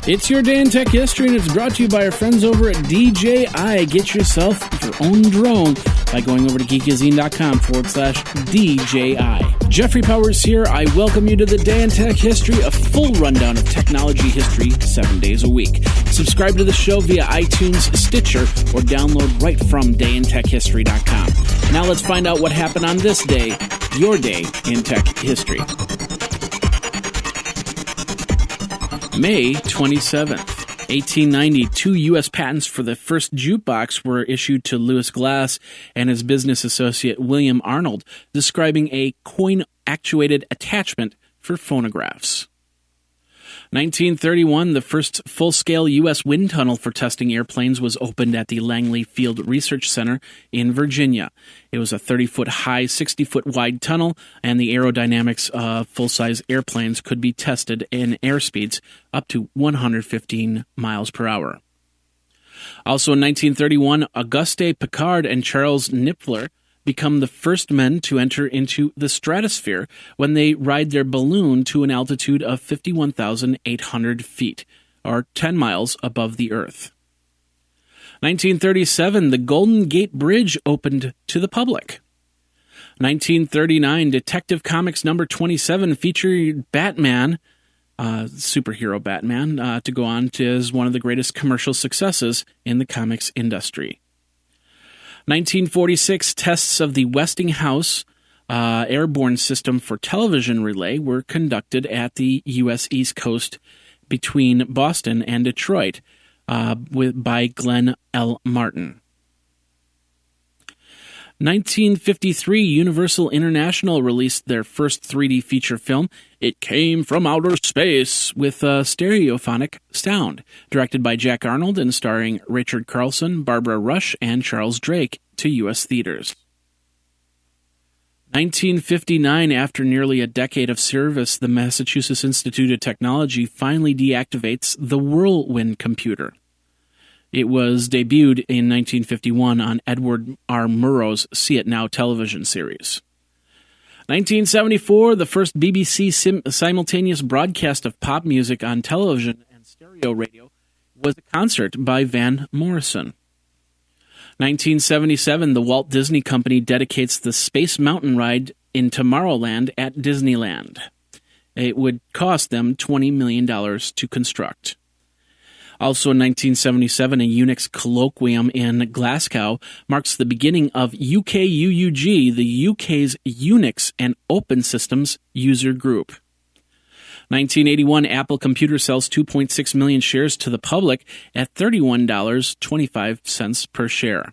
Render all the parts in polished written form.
It's your day in tech history, and it's brought to you by our friends over at DJI. Get yourself your own drone by going over to geekazine.com/DJI. Jeffrey Powers here. I welcome you to the Day in Tech History, a full rundown of technology history 7 days a week. Subscribe to the show via iTunes, Stitcher, or download right from dayintechhistory.com. Now let's find out what happened on this day, your day in tech history. May 27th, 1890, 2 U.S. patents for the first jukebox were issued to Lewis Glass and his business associate William Arnold, describing a coin-actuated attachment for phonographs. 1931, the first full-scale U.S. wind tunnel for testing airplanes was opened at the Langley Field Research Center in Virginia. It was a 30-foot high, 60-foot wide tunnel, and the aerodynamics of full-size airplanes could be tested in airspeeds up to 115 miles per hour. Also in 1931, Auguste Piccard and Charles Knipfler become the first men to enter into the stratosphere when they ride their balloon to an altitude of 51,800 feet, or 10 miles above the Earth. 1937, the Golden Gate Bridge opened to the public. 1939, Detective Comics number 27 featured Batman, superhero Batman, to go on to as one of the greatest commercial successes in the comics industry. 1946, tests of the Westinghouse airborne system for television relay were conducted at the U.S. East Coast between Boston and Detroit by Glenn L. Martin. 1953, Universal International released their first 3D feature film, It Came From Outer Space, with a stereophonic sound, directed by Jack Arnold and starring Richard Carlson, Barbara Rush, and Charles Drake, to U.S. theaters. 1959, after nearly a decade of service, the Massachusetts Institute of Technology finally deactivates the Whirlwind computer. It was debuted in 1951 on Edward R. Murrow's See It Now television series. 1974, the first BBC simultaneous broadcast of pop music on television and stereo radio was a concert by Van Morrison. 1977, the Walt Disney Company dedicates the Space Mountain ride in Tomorrowland at Disneyland. It would cost them $20 million to construct. Also in 1977, a Unix colloquium in Glasgow marks the beginning of UKUUG, the UK's Unix and Open Systems user group. 1981, Apple Computer sells 2.6 million shares to the public at $31.25 per share.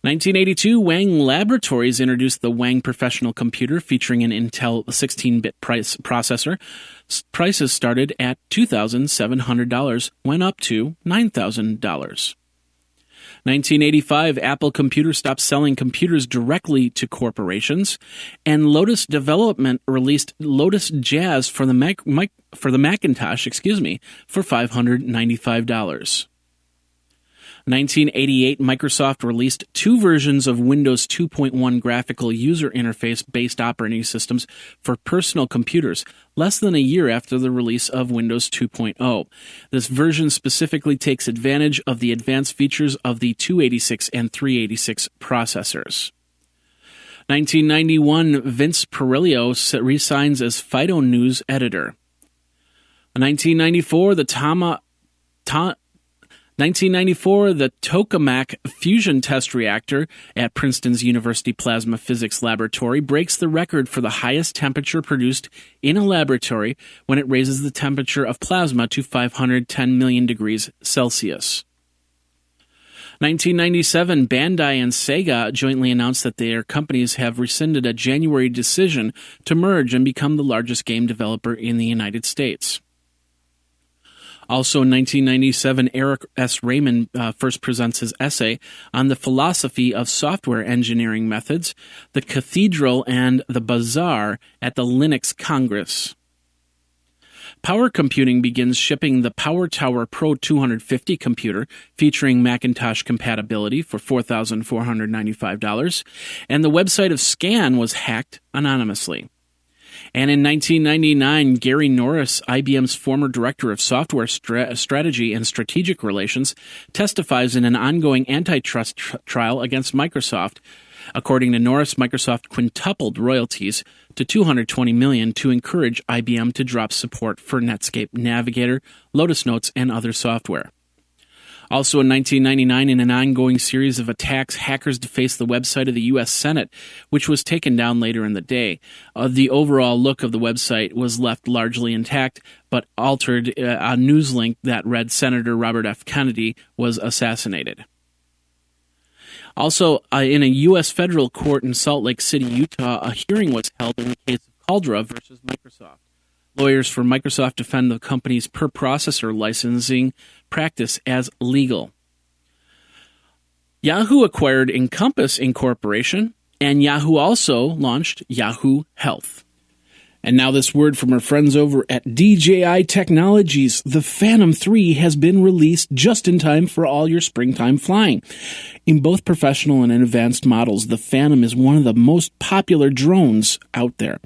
1982, Wang Laboratories introduced the Wang Personal computer featuring an Intel 16-bit processor. Prices started at $2,700, went up to $9,000. 1985, Apple Computer stopped selling computers directly to corporations, and Lotus Development released Lotus Jazz for the Macintosh, for $595. 1988, Microsoft released 2 versions of Windows 2.1 graphical user interface-based operating systems for personal computers, less than a year after the release of Windows 2.0. This version specifically takes advantage of the advanced features of the 286 and 386 processors. 1991, Vince Perillo resigns as Fido News editor. 1994, the Tokamak fusion test reactor at Princeton's University Plasma Physics Laboratory breaks the record for the highest temperature produced in a laboratory when it raises the temperature of plasma to 510 million degrees Celsius. 1997, Bandai and Sega jointly announced that their companies have rescinded a January decision to merge and become the largest game developer in the United States. Also in 1997, Eric S. Raymond first presents his essay on the philosophy of software engineering methods, the Cathedral and the Bazaar at the Linux Congress. Power Computing begins shipping the Power Tower Pro 250 computer featuring Macintosh compatibility for $4,495, and the website of Scan was hacked anonymously. And in 1999, Gary Norris, IBM's former director of software strategy and strategic relations, testifies in an ongoing antitrust trial against Microsoft. According to Norris, Microsoft quintupled royalties to $220 million to encourage IBM to drop support for Netscape Navigator, Lotus Notes, and other software. Also in 1999, in an ongoing series of attacks, hackers defaced the website of the U.S. Senate, which was taken down later in the day. The overall look of the website was left largely intact, but altered a news link that read Senator Robert F. Kennedy was assassinated. Also, in a U.S. federal court in Salt Lake City, Utah, a hearing was held in the case of Caldera versus Microsoft. Lawyers for Microsoft defend the company's per-processor licensing practice as legal. Yahoo acquired Encompass Incorporation, and Yahoo also launched Yahoo Health. And now this word from our friends over at DJI Technologies. The Phantom 3 has been released just in time for all your springtime flying. In both professional and advanced models, the Phantom is one of the most popular drones out there.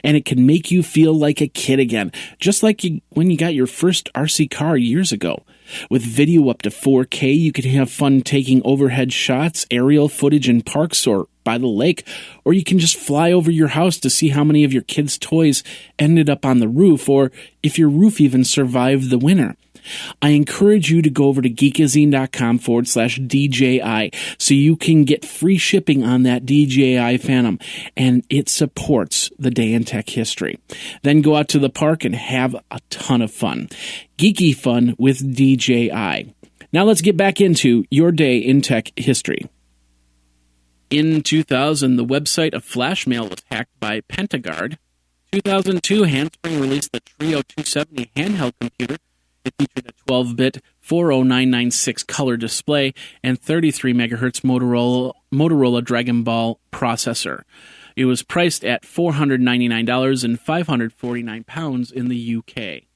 And it can make you feel like a kid again, just like when you got your first RC car years ago. With video up to 4K, you can have fun taking overhead shots, aerial footage in parks or by the lake, or you can just fly over your house to see how many of your kids' toys ended up on the roof, or if your roof even survived the winter. I encourage you to go over to geekazine.com/DJI so you can get free shipping on that DJI Phantom, and it supports the day in tech history. Then go out to the park and have a ton of fun. Geeky fun with DJI. Now let's get back into your day in tech history. In 2000, the website of Flashmail was hacked by Pentagard. 2002, Handspring released the Trio 270 handheld computer. It featured a 12-bit 40996 color display and 33 megahertz Motorola Dragon Ball processor. It was priced at $499 and £549 in the UK.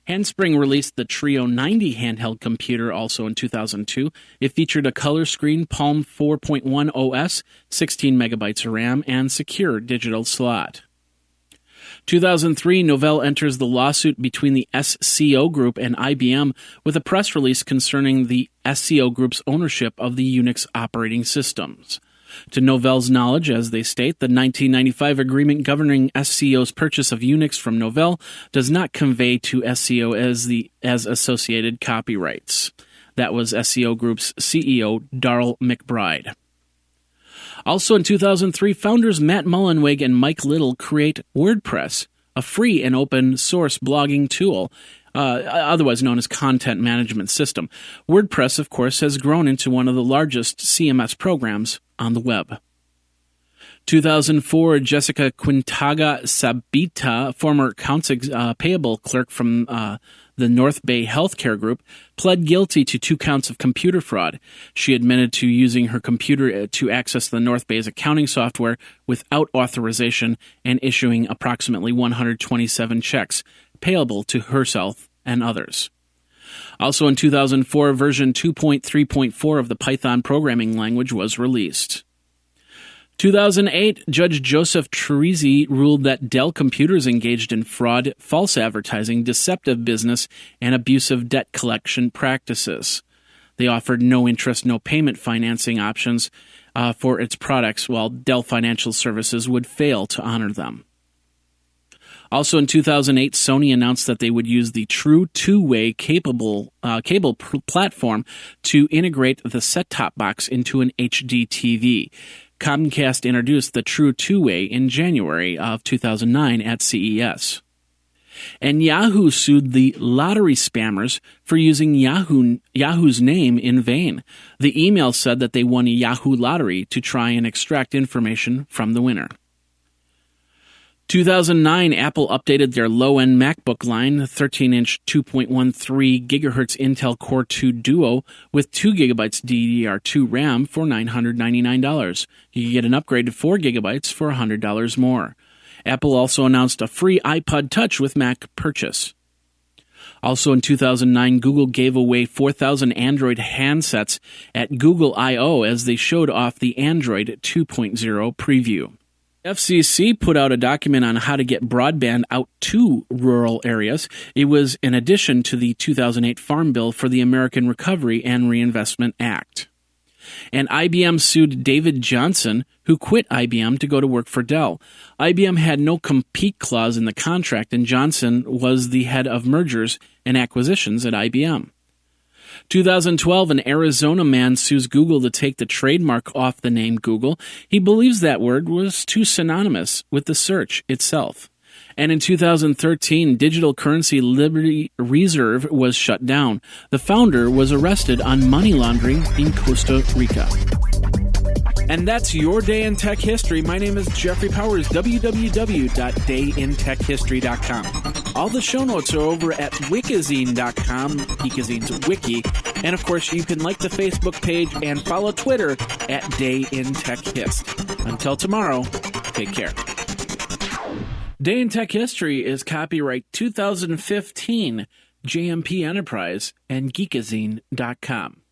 Handspring released the Trio 90 handheld computer also in 2002. It featured a color screen, Palm 4.1 OS, 16 megabytes of RAM, and secure digital slot. 2003, Novell enters the lawsuit between the SCO Group and IBM with a press release concerning the SCO Group's ownership of the Unix operating systems. To Novell's knowledge, as they state, the 1995 agreement governing SCO's purchase of Unix from Novell does not convey to SCO as associated copyrights. That was SCO Group's CEO, Darrell McBride. Also in 2003, founders Matt Mullenweg and Mike Little create WordPress, a free and open source blogging tool, otherwise known as content management system. WordPress, of course, has grown into one of the largest CMS programs on the web. 2004, Jessica Quintaga Sabita, former accounts payable clerk from the North Bay Healthcare Group, pled guilty to 2 counts of computer fraud. She admitted to using her computer to access the North Bay's accounting software without authorization and issuing approximately 127 checks payable to herself and others. Also in 2004, version 2.3.4 of the Python programming language was released. 2008, Judge Joseph Teresi ruled that Dell Computers engaged in fraud, false advertising, deceptive business, and abusive debt collection practices. They offered no interest, no payment financing options for its products, while Dell Financial Services would fail to honor them. Also in 2008, Sony announced that they would use the True Two-Way cable platform to integrate the set-top box into an HD TV. Comcast introduced the True Two-Way in January of 2009 at CES. And Yahoo sued the lottery spammers for using Yahoo's name in vain. The email said that they won a Yahoo lottery to try and extract information from the winner. 2009, Apple updated their low-end MacBook line, 13-inch 2.13 gigahertz Intel Core 2 Duo with 2 gigabytes DDR2 RAM for $999. You can get an upgrade to 4 gigabytes for $100 more. Apple also announced a free iPod Touch with Mac purchase. Also in 2009, Google gave away 4,000 Android handsets at Google I/O as they showed off the Android 2.0 preview. FCC put out a document on how to get broadband out to rural areas. It was in addition to the 2008 Farm Bill for the American Recovery and Reinvestment Act. And IBM sued David Johnson, who quit IBM to go to work for Dell. IBM had no compete clause in the contract, and Johnson was the head of mergers and acquisitions at IBM. 2012, an Arizona man sues Google to take the trademark off the name Google. He believes that word was too synonymous with the search itself. And in 2013, digital currency Liberty Reserve was shut down. The founder was arrested on money laundering in Costa Rica. And that's your Day in Tech History. My name is Jeffrey Powers, www.dayintechhistory.com. All the show notes are over at wikizine.com, Geekazine's wiki. And of course, you can like the Facebook page and follow Twitter at Day in Tech Hist. Until tomorrow, take care. Day in Tech History is copyright 2015, JMP Enterprise and Geekazine.com.